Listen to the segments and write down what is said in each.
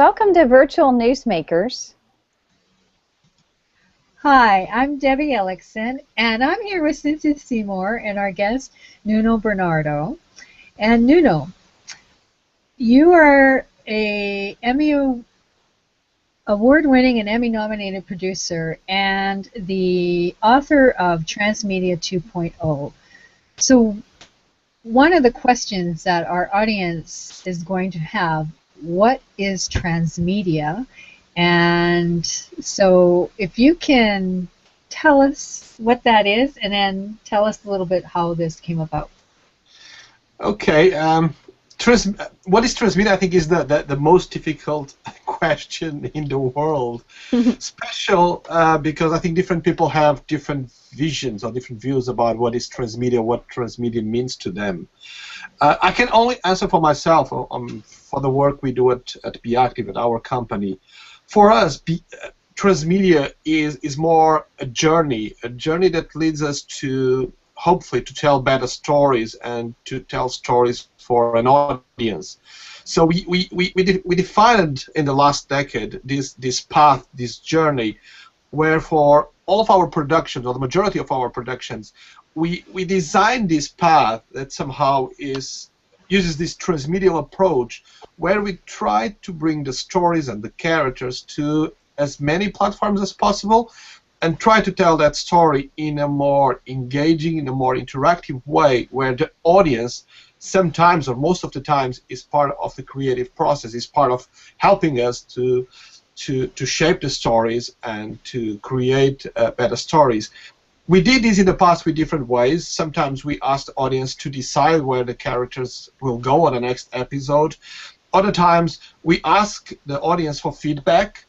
Welcome to Virtual Newsmakers. Hi, I'm Debbie Ellickson, and I'm here with Cynthia Seymour and our guest, Nuno Bernardo. And Nuno, you are a Emmy award-winning and Emmy-nominated producer and the author of Transmedia 2.0. So one of the questions that our audience is going to have, what is transmedia? And so if you can tell us what that is and then tell us a little bit how this came about. Okay. What is transmedia, I think, is the most difficult question in the world. Special because I think different people have different visions or different views about what is transmedia, what transmedia means to them. I can only answer for myself for the work we do at beActive, at our company. For us, transmedia is more a journey that leads us to, hopefully, to tell better stories and to tell stories for an audience. So we defined in the last decade this path, this journey, where for all of our productions, or the majority of our productions, we designed this path that somehow uses this transmedial approach, where we try to bring the stories and the characters to as many platforms as possible, and try to tell that story in a more engaging, in a more interactive way, where the audience sometimes, or most of the times, is part of the creative process, is part of helping us to shape the stories and to create better stories. We did this in the past with different ways. Sometimes we asked the audience to decide where the characters will go on the next episode. Other times we ask the audience for feedback.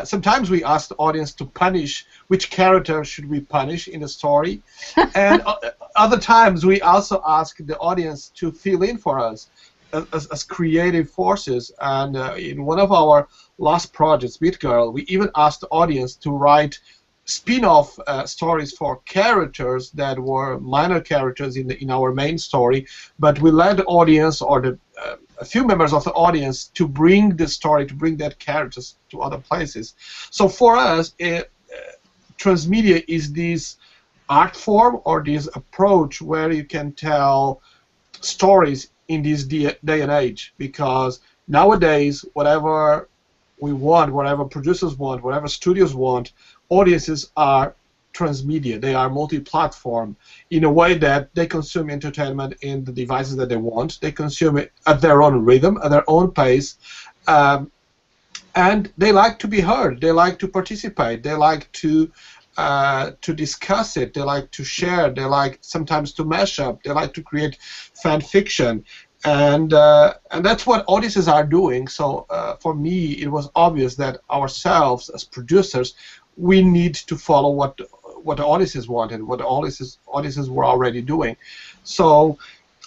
Sometimes we ask the audience to punish which character should we punish in the story. And other times we also ask the audience to fill in for us as creative forces. And in one of our last projects, Beat Girl, we even asked the audience to write spin-off stories for characters that were minor characters in our main story, but we led the audience, or a few members of the audience, to bring the story, to bring that characters to other places. So for us, transmedia is this art form, or this approach where you can tell stories in this day and age, because nowadays, whatever we want, whatever producers want, whatever studios want, audiences are transmedia. They are multi-platform in a way that they consume entertainment in the devices that they want. They consume it at their own rhythm, at their own pace, and they like to be heard. They like to participate. They like to discuss it. They like to share. They like sometimes to mash up. They like to create fan fiction. And that's what audiences are doing. So for me, it was obvious that ourselves as producers, we need to follow what the audiences wanted, what the audiences were already doing. So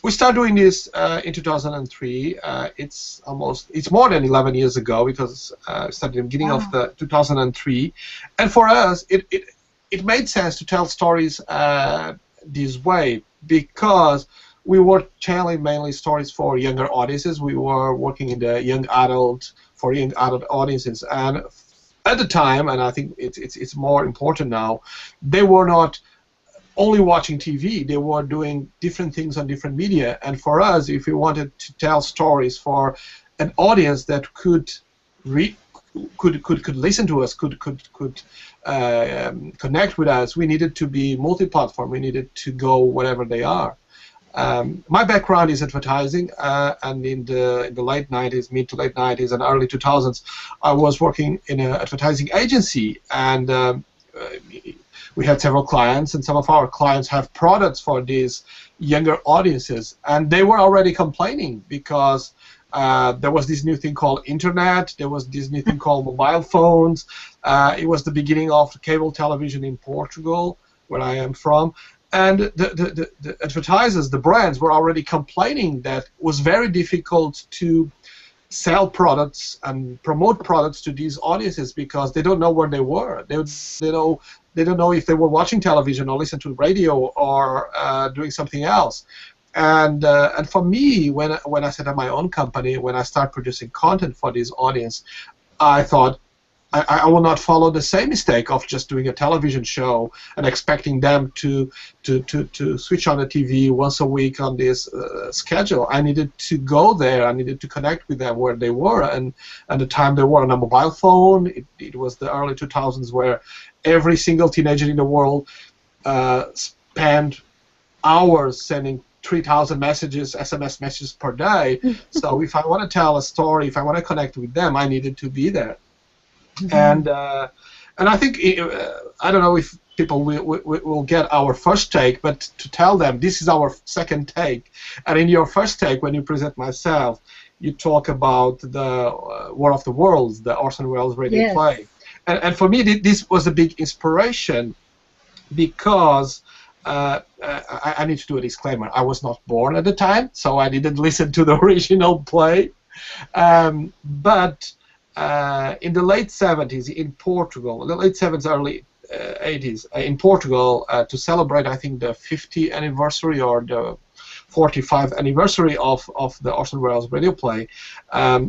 we started doing this in 2003. It's more than 11 years ago, because it started at the beginning of the 2003. And for us, it made sense to tell stories this way, because we were telling mainly stories for younger audiences. We were working in the young adult audiences, and at the time, and I think it's more important now, they were not only watching TV. They were doing different things on different media. And for us, if we wanted to tell stories for an audience that could listen to us, could connect with us, we needed to be multi-platform. We needed to go wherever they are. My background is advertising, and in the late 90s, mid to late 90s and early 2000s, I was working in an advertising agency, and we had several clients, and some of our clients have products for these younger audiences, and they were already complaining because there was this new thing called internet, there was this new thing called mobile phones, it was the beginning of cable television in Portugal, where I am from. And the advertisers, the brands, were already complaining that it was very difficult to sell products and promote products to these audiences, because they don't know where they were. They don't know if they were watching television or listening to radio or doing something else. And for me, when I set up my own company, when I start producing content for this audience, I thought I will not follow the same mistake of just doing a television show and expecting them to switch on the TV once a week on this schedule. I needed to go there. I needed to connect with them where they were, and at the time they were on a mobile phone. It was the early 2000s where every single teenager in the world spent hours sending 3,000 messages, SMS messages per day. So if I want to tell a story, if I want to connect with them, I needed to be there. And I think I don't know if people will get our first take, but to tell them this is our second take. And in your first take, when you present myself, you talk about the War of the Worlds, the Orson Welles radio play. And for me, this was a big inspiration because I need to do a disclaimer. I was not born at the time, so I didn't listen to the original play. But in the late 70s in Portugal, the late 70s, early 80s in Portugal, to celebrate, I think, the 50th anniversary or the 45th anniversary of the Orson Welles radio play, a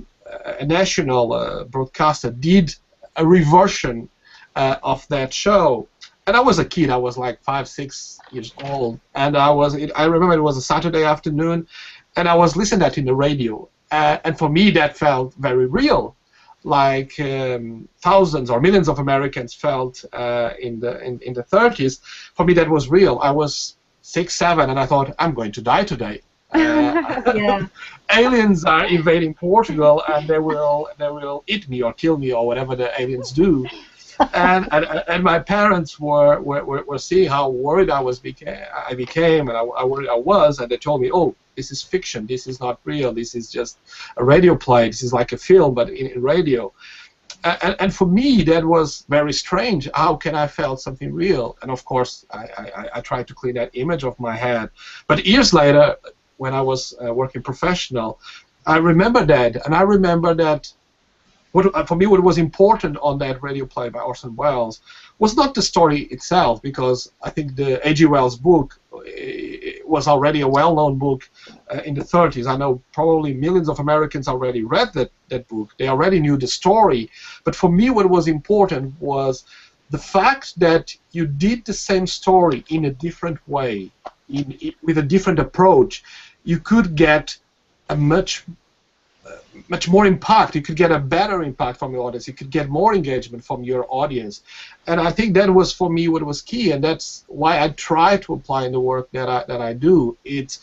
national broadcaster did a reversion of that show. And I was a kid. I was like 5, 6 years old, and I remember it was a Saturday afternoon, and I was listening to that in the radio, and for me that felt very real. Like thousands or millions of Americans felt in the 30s. For me, that was real. I was 6, 7, and I thought, I'm going to die today. Aliens are invading Portugal, and they will eat me or kill me or whatever the aliens do. and my parents were seeing how worried I became, and how worried I was, and they told me, oh, this is fiction, this is not real, this is just a radio play, this is like a film but in radio. And for me that was very strange. How can I feel something real? And of course I tried to clean that image off my head. But years later, when I was working professional, I remember that, and I remember that for me, what was important on that radio play by Orson Welles was not the story itself, because I think the A.G. Wells book was already a well-known book in the 30s. I know probably millions of Americans already read that book. They already knew the story. But for me, what was important was the fact that you did the same story in a different way, with a different approach. You could get a much more impact. You could get a better impact from your audience. You could get more engagement from your audience. And I think that was, for me, what was key, and that's why I try to apply in the work that I do. It's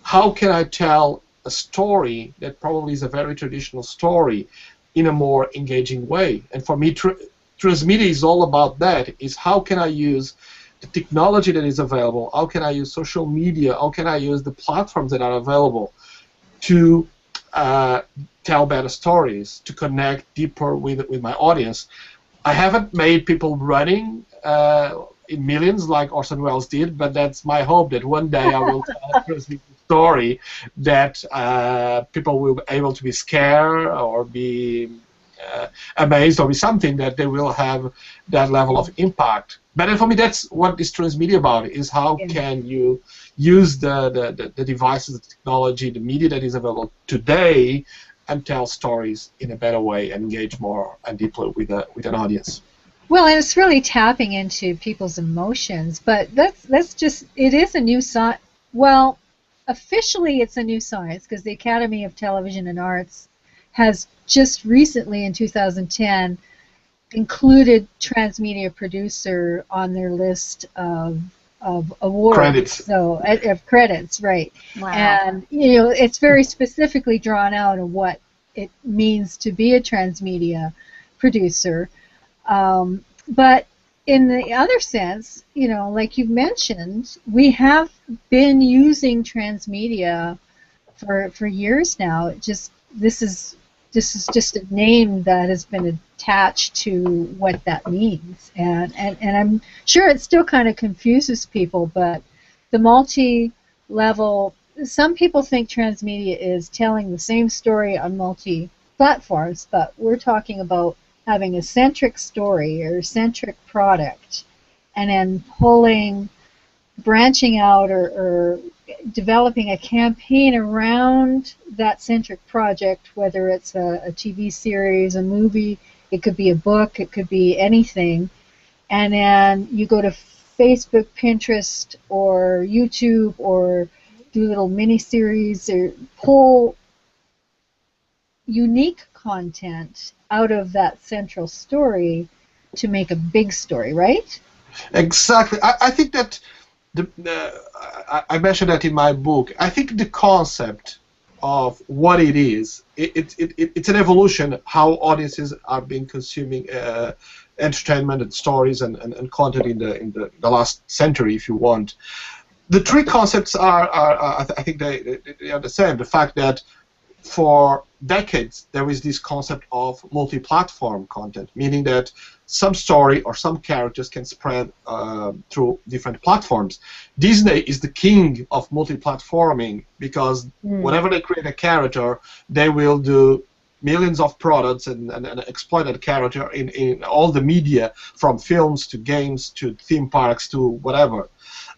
how can I tell a story that probably is a very traditional story in a more engaging way. And for me, Transmedia is all about that, is how can I use the technology that is available, how can I use social media, how can I use the platforms that are available to tell better stories, to connect deeper with my audience. I haven't made people running in millions like Orson Welles did, but that's my hope that one day I will tell a story that people will be able to be scared or be amazed or be something that they will have that level of impact. But then for me, that's what is Transmedia about, is how can you use the devices, the technology, the media that is available today and tell stories in a better way and engage more and deeper with an audience. Well, and it's really tapping into people's emotions, but that's just, it is a new science. Well, officially it's a new science because the Academy of Television and Arts has just recently in 2010 included Transmedia producer on their list of awards. Credits. So of credits, right. Wow. And you know, it's very specifically drawn out of what it means to be a transmedia producer. But in the other sense, you know, like you mentioned, we have been using transmedia for years now. This is just a name that has been attached to what that means, and I'm sure it still kind of confuses people. But the multi-level, some people think transmedia is telling the same story on multi-platforms, but we're talking about having a centric story or centric product, and then branching out or developing a campaign around that centric project, whether it's a TV series, a movie, it could be a book, it could be anything, and then you go to Facebook, Pinterest, or YouTube, or do little mini-series, or pull unique content out of that central story to make a big story, right? Exactly. I think that I mentioned that in my book. I think the concept of what it is, it's an evolution how audiences are being consuming entertainment and stories and content in the last century, if you want. The three concepts are I think they are the same. The fact that for decades there is this concept of multi-platform content, meaning that some story or some characters can spread through different platforms. Disney is the king of multi-platforming because whenever they create a character, they will do millions of products and exploit that character in all the media, from films to games to theme parks to whatever.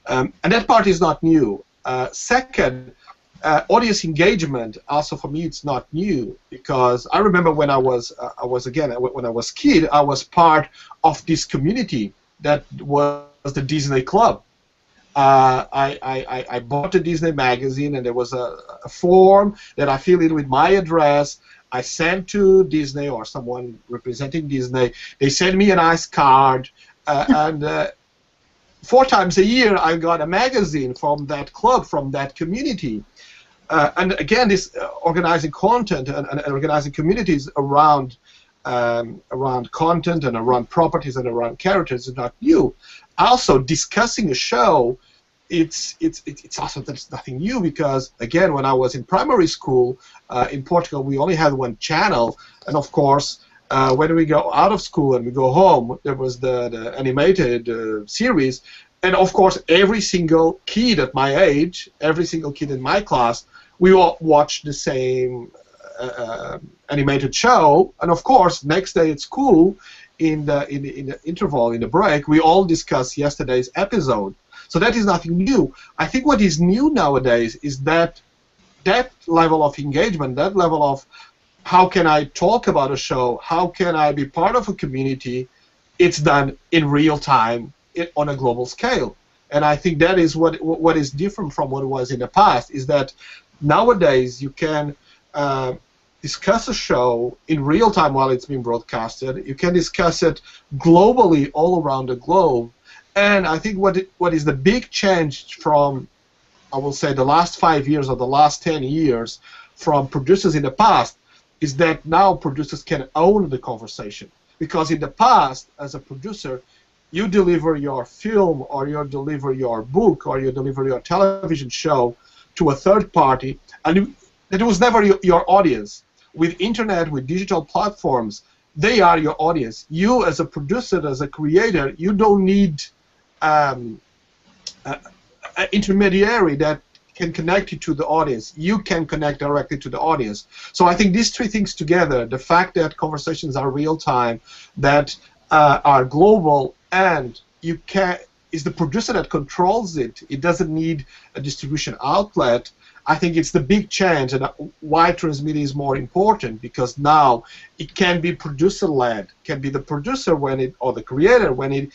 And that part is not new. Second, audience engagement, also for me, it's not new, because I remember when I was when I was kid, I was part of this community that was the Disney Club. I bought a Disney magazine, and there was a form that I filled in with my address. I sent to Disney or someone representing Disney. They sent me a nice card, and 4 times a year I got a magazine from that club, from that community. And again, this organizing content and organizing communities around content and around properties and around characters is not new. Also, discussing a show, it's also, that's nothing new, because again, when I was in primary school in Portugal, we only had one channel, and of course, when we go out of school and we go home, there was the animated series. And of course, every single kid at my age, every single kid in my class, we all watch the same animated show. And of course, next day at school, in the interval, in the break, we all discuss yesterday's episode. So that is nothing new. I think what is new nowadays is that level of engagement, that level of how can I talk about a show, how can I be part of a community, it's done in real time on a global scale. And I think that is what is different from what it was in the past, is that nowadays you can discuss a show in real time while it's being broadcasted. You can discuss it globally, all around the globe. And I think what is the big change from, I will say, the last 5 years or the last 10 years from producers in the past is that now producers can own the conversation. Because in the past, as a producer, you deliver your film, or you deliver your book, or you deliver your television show to a third party, and it was never your audience. With internet, with digital platforms, they are your audience. You, as a producer, as a creator, you don't need an intermediary that can connect you to the audience. You can connect directly to the audience. So I think these three things together, the fact that conversations are real time, that are global, and you can, is the producer that controls it. It doesn't need a distribution outlet. I think it's the big change, and why transmedia is more important, because now it can be producer-led. Can be the producer when it, or the creator when it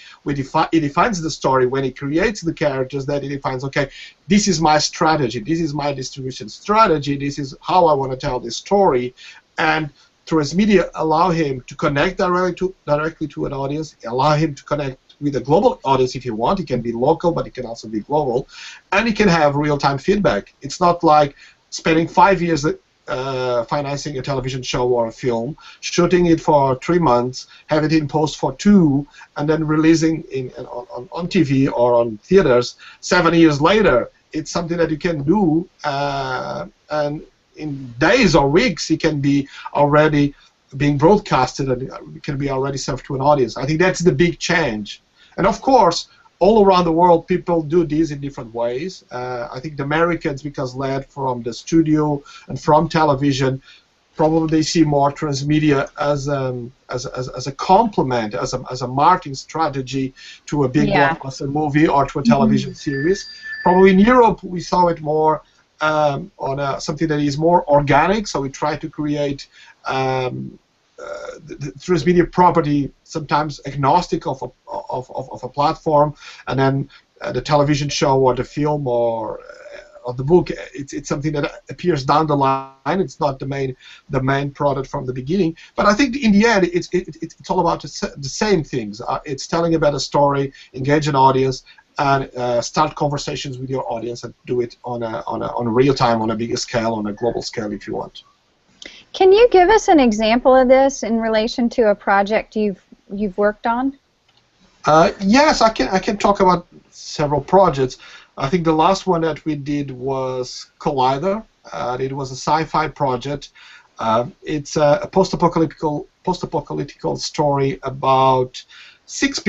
defines the story, when it creates the characters, that it defines, okay, this is my strategy, this is my distribution strategy, this is how I want to tell this story, and transmedia allow him to connect directly to an audience, allow him to connect with a global audience if you want. It can be local, but it can also be global, and it can have real-time feedback. It's not like spending 5 years financing a television show or a film, shooting it for 3 months, have it in post for 2, and then releasing on TV or on theaters 7 years later. It's something that you can do, and in days or weeks it can be already being broadcasted, and it can be already served to an audience. I think that's the big change. And of course, all around the world, people do this in different ways. I think the Americans, because led from the studio and from television, probably they see more transmedia as a complement, as a marketing strategy to a big blockbuster movie or to a television series. Probably in Europe we saw it more on something that is more organic. So we try to create the transmedia property, sometimes agnostic of a platform, and then the television show or the film or the book, it's something that appears down the line. It's not the main product from the beginning. But I think in the end, it's all about the same things. It's telling about a story, engage an audience, and start conversations with your audience, and do it on real time, on a bigger scale, on a global scale, if you want. Can you give us an example of this in relation to a project you've worked on? Yes, I can talk about several projects. I think the last one that we did was Collider. It was a sci-fi project. It's a post-apocalyptic story about six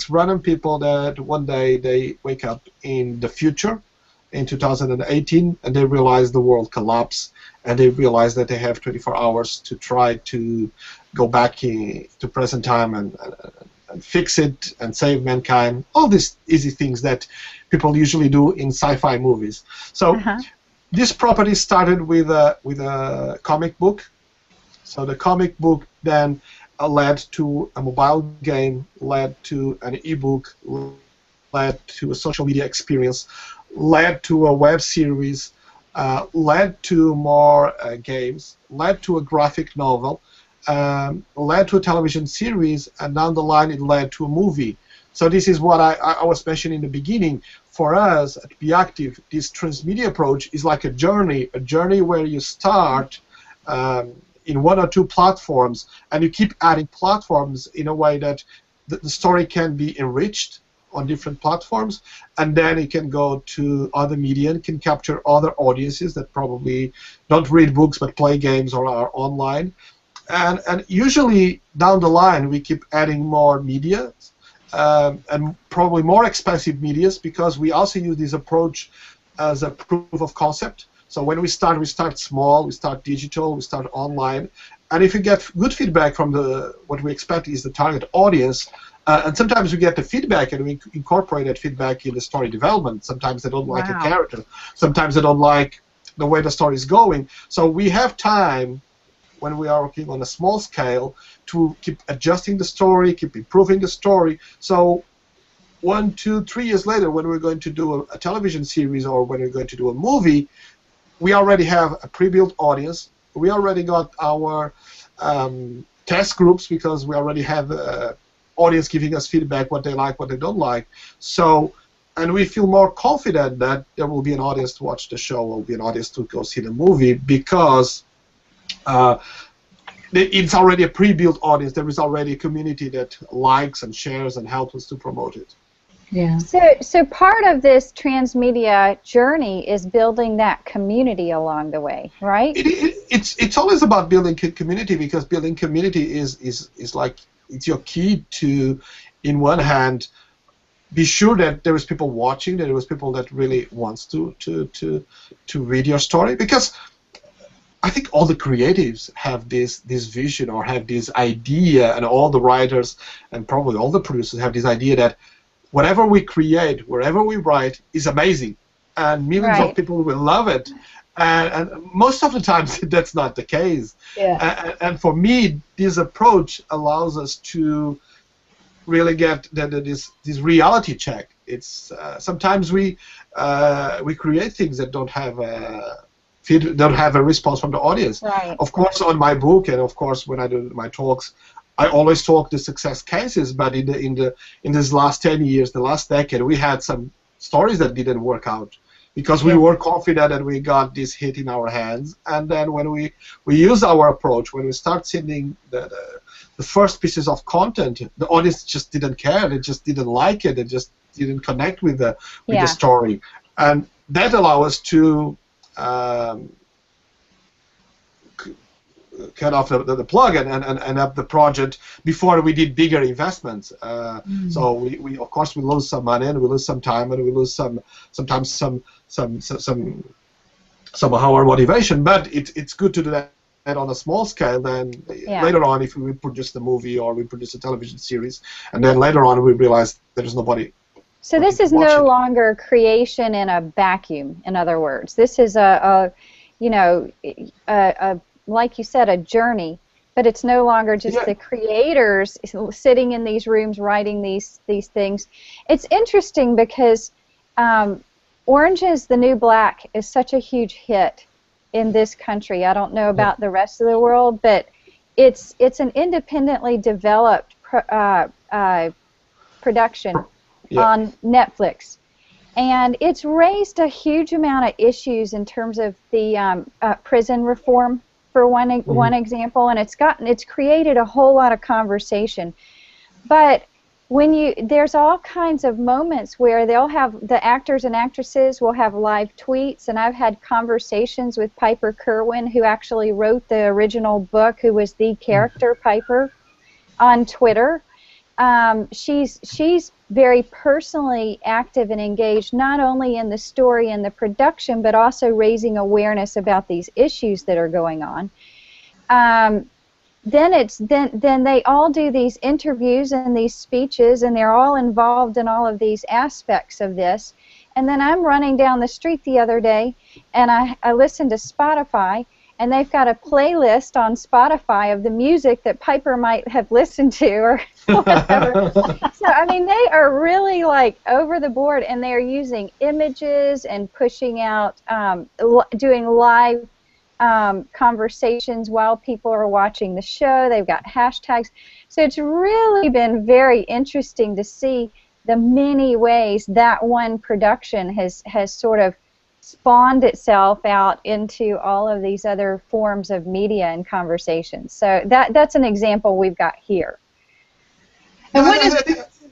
random people that one day they wake up in the future, in 2018, and they realize the world collapsed, and they realize that they have 24 hours to try to go back to present time and fix it and save mankind. All these easy things that people usually do in sci-fi movies. So this property started with a comic book. So the comic book then led to a mobile game, led to an ebook, led to a social media experience, led to a web series, led to more games, led to a graphic novel, led to a television series, and down the line it led to a movie. So this is what I was mentioning in the beginning. For us at beActive, this transmedia approach is like a journey where you start in one or two platforms, and you keep adding platforms in a way that the story can be enriched on different platforms, and then it can go to other media and can capture other audiences that probably don't read books but play games or are online. And usually down the line we keep adding more media, and probably more expensive medias, because we also use this approach as a proof of concept. So when we start small, we start digital, we start online, and if we get good feedback from what we expect is the target audience, and sometimes we get the feedback and we incorporate that feedback in the story development. Sometimes they don't like a character, sometimes they don't like the way the story is going. So we have time when we are working on a small scale to keep adjusting the story, keep improving the story. So 1, 2, 3 years later, when we're going to do a television series or when we're going to do a movie, we already have a pre-built audience. We already got our test groups, because we already have audience giving us feedback, what they like, what they don't like. So, and we feel more confident that there will be an audience to watch the show, there will be an audience to go see the movie, because it's already a pre-built audience. There is already a community that likes and shares and helps us to promote it. Yeah. So part of this transmedia journey is building that community along the way, right? It's always about building community, because building community is like, it's your key to, in one hand, be sure that there is people watching, that there is people that really wants to read your story, because I think all the creatives have this vision or have this idea, and all the writers and probably all the producers have this idea that whatever we create, wherever we write, is amazing, and millions of people will love it. And most of the times that's not the case. Yeah. And for me, this approach allows us to really get this reality check. It's sometimes we create things that don't have a response from the audience. Right. Of course, on my book, and of course when I do my talks, I always talk the success cases. But in this last 10 years, the last decade, we had some stories that didn't work out, because we were confident that we got this hit in our hands, and then when we use our approach, when we start sending the first pieces of content, the audience just didn't care. They just didn't like it. They just didn't connect with the story, and that allows us to cut off the plug and up the project before we did bigger investments. So we of course we lose some money, and we lose some time, and we lose sometimes some our motivation. But it's good to do that on a small scale. Then later on, if we produce the movie or we produce a television series, and then later on we realize there's nobody So this is no longer creation in a vacuum. In other words, this is you know, like you said, a journey. But it's no longer just the creators sitting in these rooms writing these things. It's interesting because Orange is the New Black is such a huge hit in this country. I don't know about the rest of the world, but it's an independently developed production on Netflix. And it's raised a huge amount of issues in terms of the prison reform, for one example, and it's created a whole lot of conversation. But when there's all kinds of moments where they'll have the actors and actresses will have live tweets, and I've had conversations with Piper Kerwin, who actually wrote the original book, who was the character Piper, on Twitter. She's very personally active and engaged, not only in the story and the production, but also raising awareness about these issues that are going on. Then they all do these interviews and these speeches, and they're all involved in all of these aspects of this. And then I'm running down the street the other day, and I listened to Spotify, and they've got a playlist on Spotify of the music that Piper might have listened to or whatever. So, I mean, they are really, like, over the board, and they're using images and pushing out, doing live conversations while people are watching the show. They've got hashtags. So it's really been very interesting to see the many ways that one production has sort of spawned itself out into all of these other forms of media and conversations. So that's an example we've got here. And what is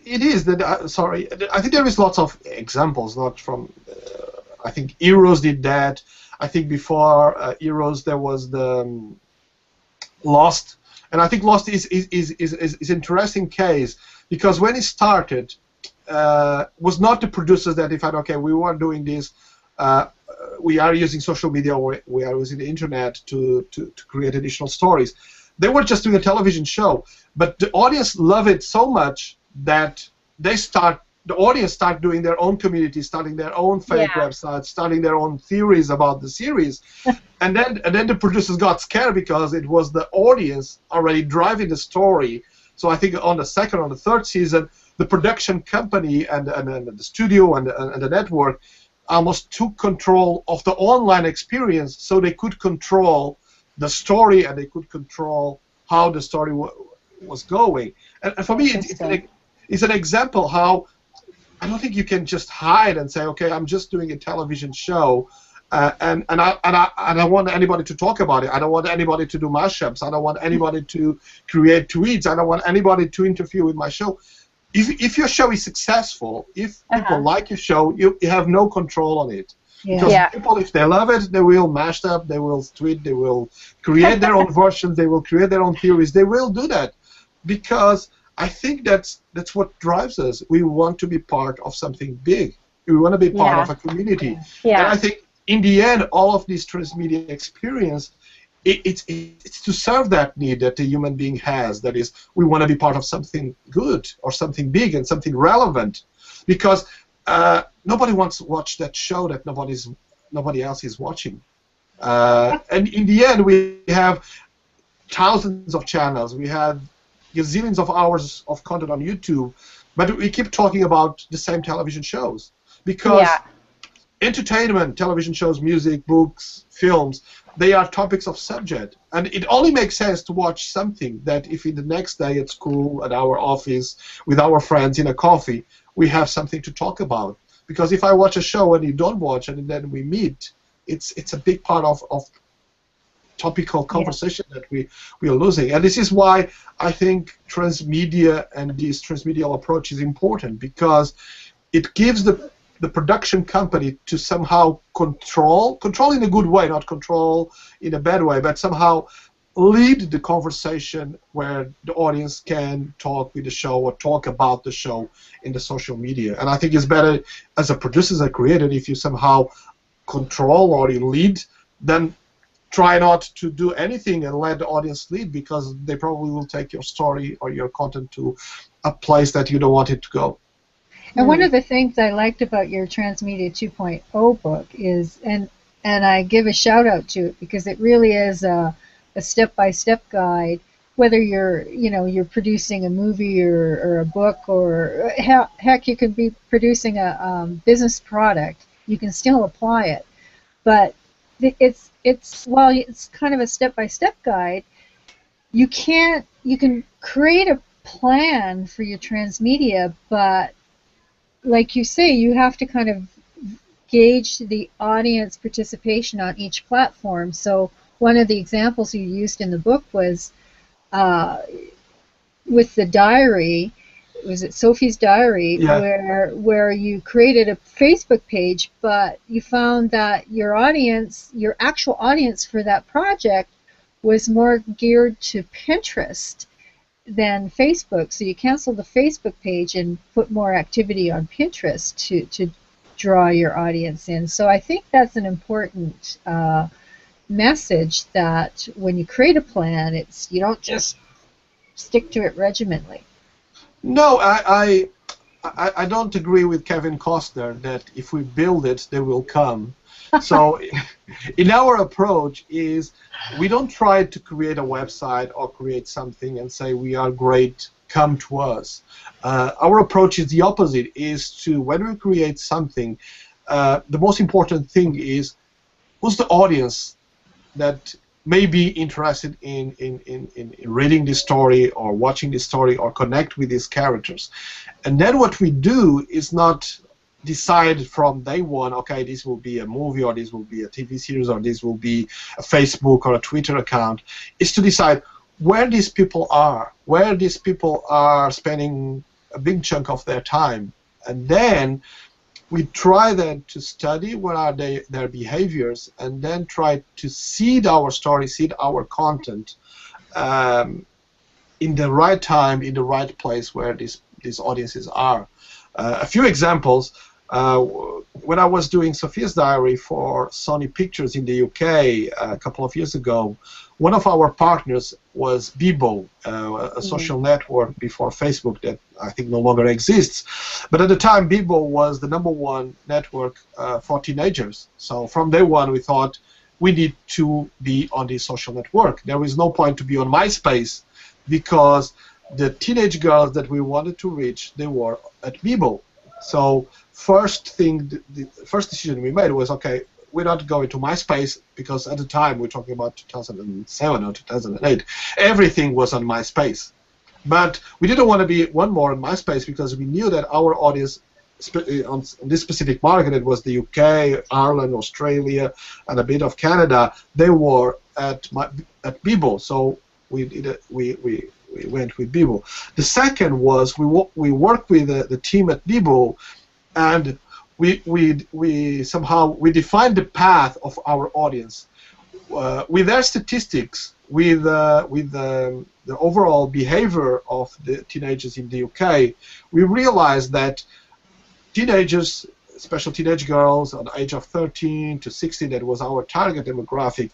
it is that sorry, I think there is lots of examples. Not from I think Heroes did that. I think before Heroes there was the Lost, and I think Lost is an interesting case because when it started, was not the producers that decided, okay, we were doing this. We are using social media, or we are using the internet to create additional stories. They were just doing a television show, but the audience loved it so much that the audience start doing their own community, starting their own fake websites, starting their own theories about the series, and then the producers got scared because it was the audience already driving the story. So I think on the second or the third season, the production company and the studio and the network almost took control of the online experience, so they could control the story and they could control how the story was going. And for me, it's an example how I don't think you can just hide and say, okay, I'm just doing a television show, and I don't want anybody to talk about it. I don't want anybody to do mashups. I don't want anybody to create tweets. I don't want anybody to interfere with my show. If your show is successful, if people like your show, you have no control on it. Because people, if they love it, they will mash up, they will tweet, they will create their own versions, they will create their own theories. They will do that because I think that's what drives us. We want to be part of something big. We want to be part of a community. And I think in the end, all of this transmedia experience, it's to serve that need that the human being has. That is, we want to be part of something good or something big and something relevant, because nobody wants to watch that show that nobody else is watching. And in the end, we have thousands of channels. We have gazillions of hours of content on YouTube, but we keep talking about the same television shows because entertainment, television shows, music, books, films, they are topics of subject, and it only makes sense to watch something that if in the next day at school, at our office, with our friends in a coffee, we have something to talk about. Because if I watch a show and you don't watch and then we meet, it's a big part of topical conversation that we are losing. And this is why I think transmedia and this transmedial approach is important, because it gives the production company to somehow control in a good way, not control in a bad way, but somehow lead the conversation where the audience can talk with the show or talk about the show in the social media. And I think it's better as a producer, as a creator, if you somehow control or you lead, then try not to do anything and let the audience lead, because they probably will take your story or your content to a place that you don't want it to go. And one of the things I liked about your Transmedia 2.0 book is, and I give a shout out to it because it really is a step-by-step guide, whether you're producing a movie or a book, or heck, you could be producing a business product. You can still apply it, but while it's kind of a step-by-step guide, you can create a plan for your transmedia, but like you say, you have to kind of gauge the audience participation on each platform. So one of the examples you used in the book was with the diary. Was it Sophie's Diary? Yeah. Where you created a Facebook page, but you found that your actual audience for that project was more geared to Pinterest than Facebook. So you canceled the Facebook page and put more activity on Pinterest to draw your audience in. So I think that's an important message, that when you create a plan, you don't just stick to it regimentally. No, I don't agree with Kevin Costner that if we build it, they will come. So in our approach is, we don't try to create a website or create something and say we are great, come to us. Our approach is the opposite, is to, when we create something, the most important thing is, who's the audience that may be interested in reading this story or watching this story or connect with these characters. And then what we do is not decide from day one, okay, this will be a movie, or this will be a TV series, or this will be a Facebook or a Twitter account. Is to decide where these people are, spending a big chunk of their time. And then we try then to study what are their behaviors, and then try to seed our story, seed our content in the right time, in the right place where these audiences are. A few examples. When I was doing Sophia's Diary for Sony Pictures in the UK a couple of years ago, one of our partners was Bebo, a social network before Facebook that I think no longer exists. But at the time, Bebo was the #1 network for teenagers. So from day one, we thought we need to be on this social network. There is no point to be on MySpace, because the teenage girls that we wanted to reach, they were at Bebo. So the first decision we made was, okay, we're not going to MySpace, because at the time, we're talking about 2007 or 2008, everything was on MySpace. But we didn't want to be one more on MySpace, because we knew that our audience on this specific market, it was the UK, Ireland, Australia, and a bit of Canada, they were at Bebo. So we went with Bebo. The second was we worked with the team at Bebo, and we somehow defined the path of our audience with their statistics, with the overall behavior of the teenagers in the UK. We realized that teenagers, especially teenage girls on the age of 13 to 16, that was our target demographic,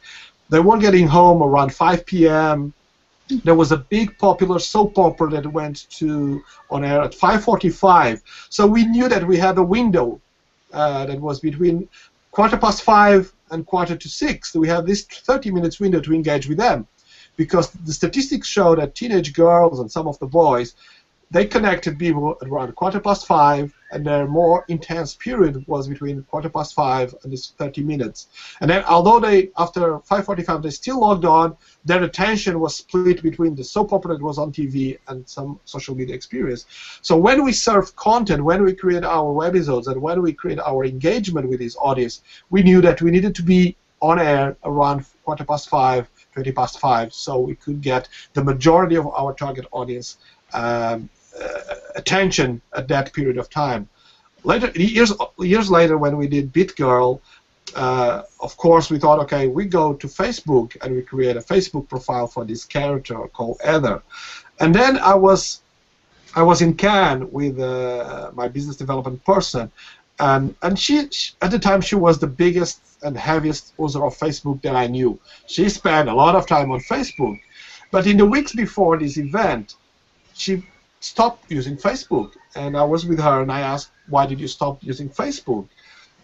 they were getting home around 5 p.m. There was a big popular soap opera that went on air at 5:45. So we knew that we had a window that was between 5:15 and 5:45. We have this 30 minutes window to engage with them, because the statistics show that teenage girls and some of the boys, they connected people at around 5:15, and their more intense period was between 5:15 and this 30 minutes. And then, although after 5:45 they still logged on, their attention was split between the soap opera that was on TV and some social media experience. So when we serve content, when we create our webisodes, and when we create our engagement with this audience, we knew that we needed to be on air around 5:15, 5:20, so we could get the majority of our target audience attention at that period of time. Later, years later, when we did Bit Girl, of course, we thought, okay, we go to Facebook and we create a Facebook profile for this character called Heather. And then I was in Cannes with my business development person, and she at the time she was the biggest and heaviest user of Facebook that I knew. She spent a lot of time on Facebook, but in the weeks before this event, she stop using Facebook. And I was with her, and I asked, why did you stop using Facebook?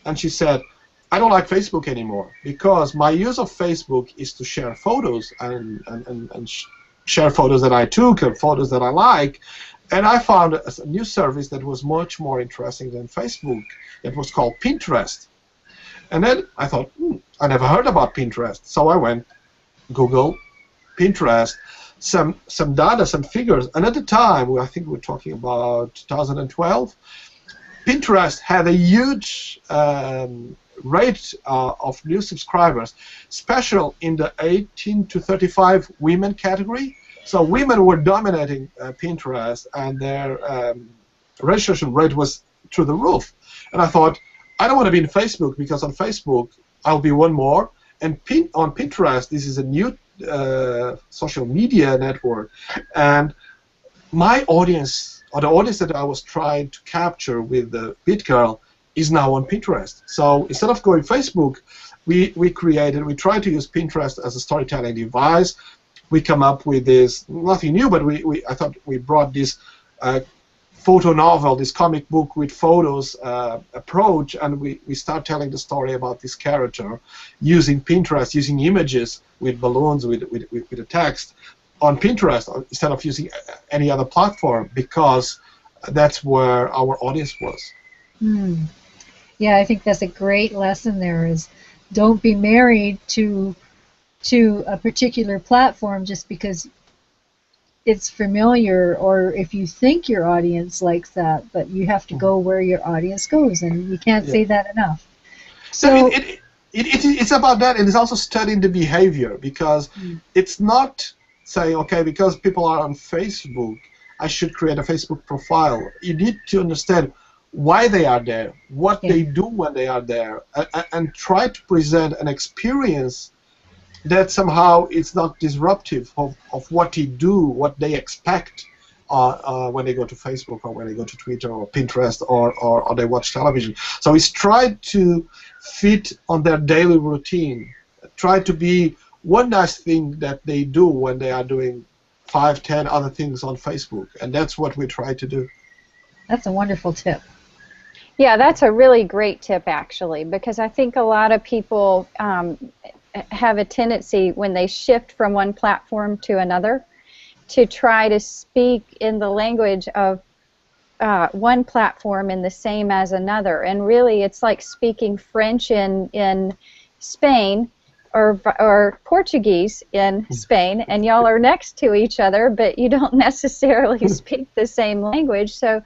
And she said, I don't like Facebook anymore because my use of Facebook is to share photos and share photos that I took and photos that I like. And I found a new service that was much more interesting than Facebook. It was called Pinterest. And then I thought, I never heard about Pinterest. So I went, Google, Pinterest, some data, some figures. And at the time, I think we were talking about 2012, Pinterest had a huge rate of new subscribers, especially in the 18 to 35 women category. So women were dominating Pinterest, and their registration rate was through the roof. And I thought, I don't want to be in Facebook because on Facebook I'll be one more, and on Pinterest this is a new social media network, and my audience, or the audience that I was trying to capture with the Bit Girl, is now on Pinterest. So instead of going Facebook, we tried to use Pinterest as a storytelling device. We come up with this, nothing new, but I thought we brought this photo novel, this comic book with photos approach, and we start telling the story about this character using Pinterest, using images with balloons, with a text on Pinterest instead of using any other platform, because that's where our audience was. Yeah, I think that's a great lesson there, is don't be married to a particular platform just because it's familiar, or if you think your audience likes that, but you have to go where your audience goes, and you can't say that enough. So it's about that, and it's also studying the behavior, because it's not saying, okay, because people are on Facebook, I should create a Facebook profile. You need to understand why they are there, what they do when they are there, and try to present an experience that somehow it's not disruptive of what they do, what they expect when they go to Facebook or when they go to Twitter or Pinterest or they watch television. So it's tried to fit on their daily routine, try to be one nice thing that they do when they are doing 5, 10 other things on Facebook, and that's what we try to do. That's a wonderful tip. Yeah, that's a really great tip, actually, because I think a lot of people have a tendency when they shift from one platform to another to try to speak in the language of one platform in the same as another. And really, it's like speaking French in Spain or Portuguese in Spain, and y'all are next to each other, but you don't necessarily speak the same language. So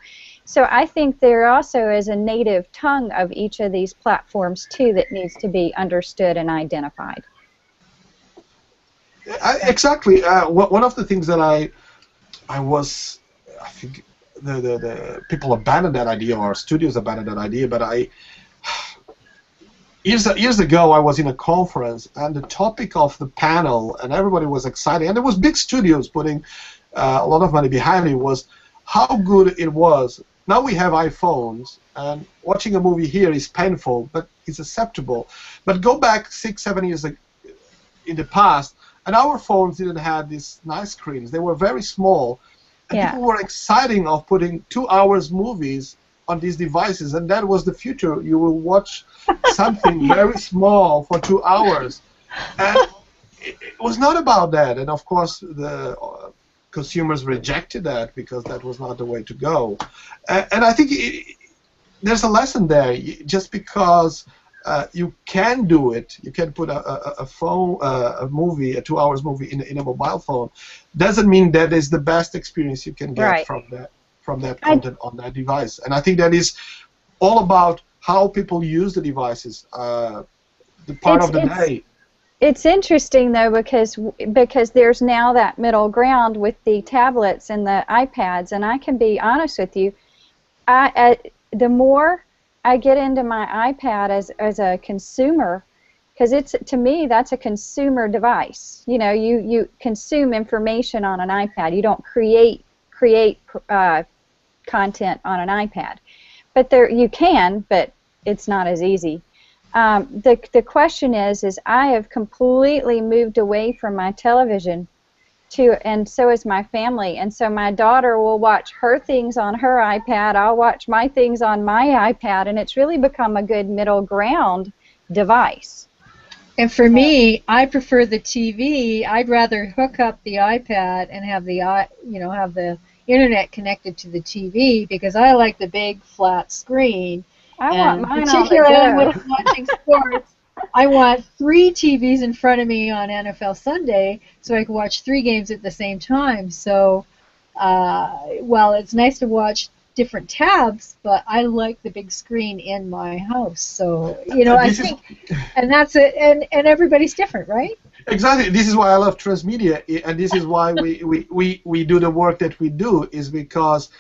I think there also is a native tongue of each of these platforms, too, that needs to be understood and identified. Exactly. One of the things that I think the people abandoned that idea, or studios abandoned that idea, but years ago I was in a conference, and the topic of the panel, and everybody was excited, and there was big studios putting a lot of money behind it, was how good it was. Now we have iPhones, and watching a movie here is painful, but it's acceptable. But go back 6, 7 years in the past, and our phones didn't have these nice screens. They were very small, and people were excited of putting 2 hours movies on these devices, and that was the future. You will watch something very small for 2 hours, and it was not about that. And of course, the consumers rejected that because that was not the way to go. And I think there's a lesson there. Just because you can do it, you can put a movie, a 2 hours movie in a mobile phone, doesn't mean that is the best experience you can get from that content on that device. And I think that is all about how people use the devices. The part of the day. It's interesting, though, because there's now that middle ground with the tablets and the iPads, and I can be honest with you, the more I get into my iPad as a consumer, because to me that's a consumer device. You know, you consume information on an iPad. You don't create content on an iPad, but you can, but it's not as easy. The question is I have completely moved away from my television and so is my family. And so my daughter will watch her things on her iPad, I'll watch my things on my iPad, and it's really become a good middle ground device. And for me, I prefer the TV. I'd rather hook up the iPad and have the internet connected to the TV, because I like the big flat screen. I want mine on the particularly when go. I'm watching sports, I want 3 TVs in front of me on NFL Sunday so I can watch 3 games at the same time. So, well, it's nice to watch different tabs, but I like the big screen in my house. So, I think, and that's it, and everybody's different, right? Exactly. This is why I love Transmedia, and this is why we do the work that we do, is because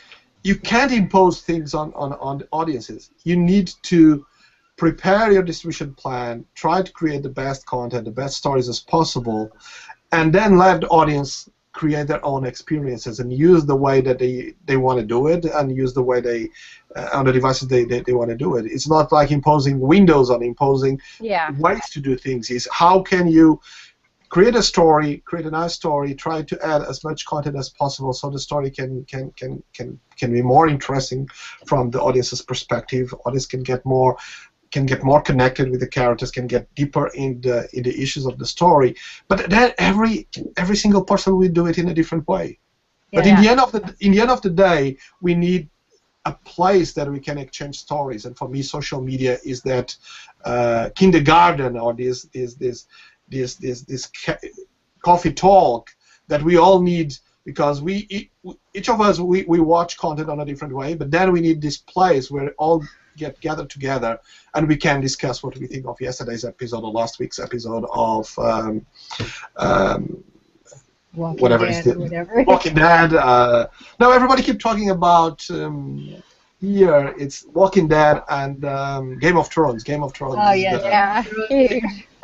you can't impose things on the audiences. You need to prepare your distribution plan, try to create the best content, the best stories as possible, and then let the audience create their own experiences and use the way that they want to do it, and use the way they on the devices they want to do it. It's not like imposing windows on imposing ways to do things. It's how can you create a story, create a nice story, try to add as much content as possible so the story can be more interesting from the audience's perspective. Audience can get more connected with the characters, can get deeper in the issues of the story. But then every single person will do it in a different way. Yeah. But in the end of the day, we need a place that we can exchange stories. And for me, social media is that kindergarten, or this coffee talk that we all need, because each of us we watch content on a different way. But then we need this place where all get gathered together and we can discuss what we think of yesterday's episode or last week's episode of Walking Dead. Now everybody keep talking about here it's Walking Dead and Game of Thrones. Game of Thrones. Oh yeah,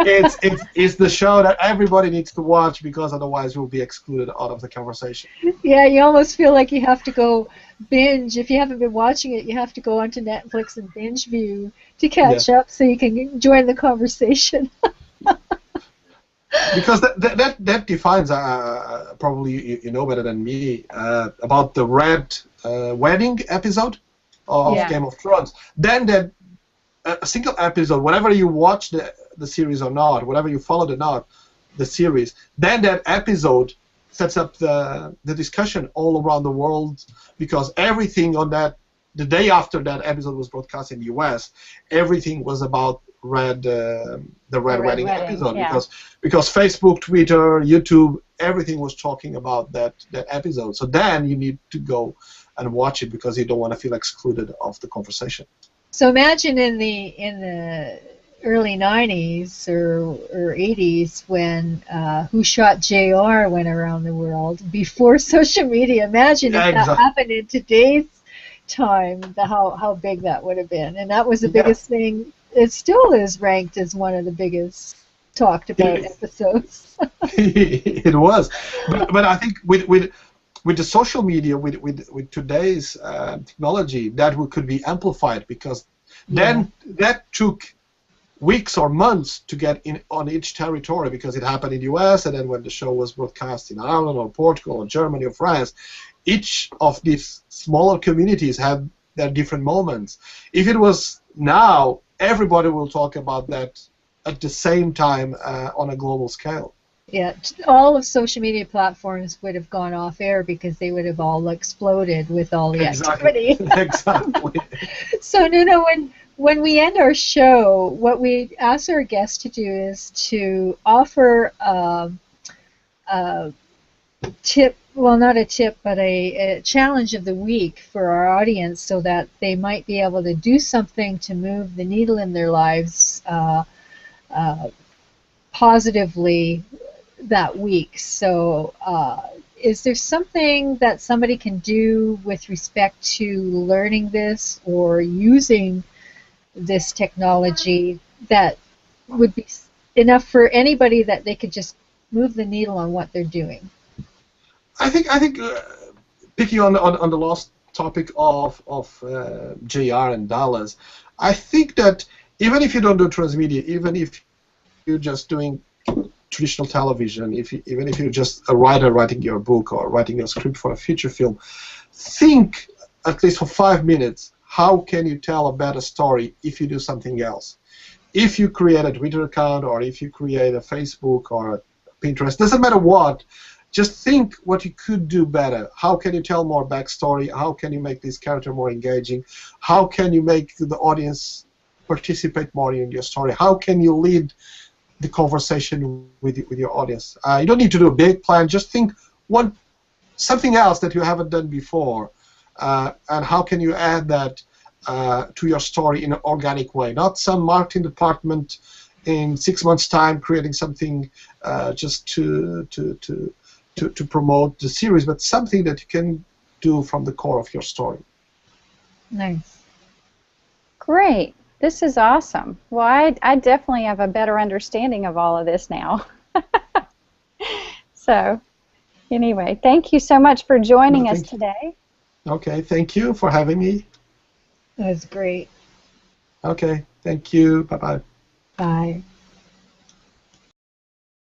It's the show that everybody needs to watch, because otherwise we'll be excluded out of the conversation. Yeah, you almost feel like you have to go binge. If you haven't been watching it, you have to go onto Netflix and binge view to catch up so you can join the conversation. Because that defines, probably you know better than me, about the Red Wedding episode of Game of Thrones. Then that a single episode, whenever you watch the series or not, whatever you followed or not, the series, then that episode sets up the discussion all around the world, because everything on the day after that episode was broadcast in the US, everything was about the Red Wedding episode, because Facebook, Twitter, YouTube, everything was talking about that episode. So then you need to go and watch it, because you don't want to feel excluded of the conversation. So imagine in the early 90s or 80s when Who Shot JR went around the world before social media. Imagine if that happened in today's time, how big that would have been. And that was the biggest thing. It still is ranked as one of the biggest talked about episodes. It was. But I think with the social media, with today's technology, that could be amplified, because then that took weeks or months to get in on each territory, because it happened in the US, and then when the show was broadcast in Ireland or Portugal or Germany or France, each of these smaller communities had their different moments. If it was now, everybody will talk about that at the same time on a global scale. Yeah, all of social media platforms would have gone off air, because they would have all exploded with all the activity. Exactly. So Nuno, when we end our show, what we ask our guests to do is to offer a tip, well, not a tip, but a challenge of the week for our audience, so that they might be able to do something to move the needle in their lives positively that week. So is there something that somebody can do with respect to learning this or using this technology that would be enough for anybody that they could just move the needle on what they're doing? I think picking on the last topic of JR and Dallas, I think that even if you don't do transmedia, even if you're just doing traditional television, even if you're just a writer writing your book or writing a script for a feature film, think at least for 5 minutes, how can you tell a better story if you do something else? If you create a Twitter account, or if you create a Facebook or a Pinterest, doesn't matter what, just think what you could do better. How can you tell more backstory? How can you make this character more engaging? How can you make the audience participate more in your story? How can you lead the conversation with your audience? You don't need to do a big plan. Just think something else that you haven't done before, and how can you add that to your story in an organic way? Not some marketing department in 6 months' time creating something just to promote the series, but something that you can do from the core of your story. Nice. Great. This is awesome. Well, I definitely have a better understanding of all of this now. So, anyway, thank you so much for joining us today. Okay, thank you for having me. That was great. Okay, thank you. Bye-bye. Bye.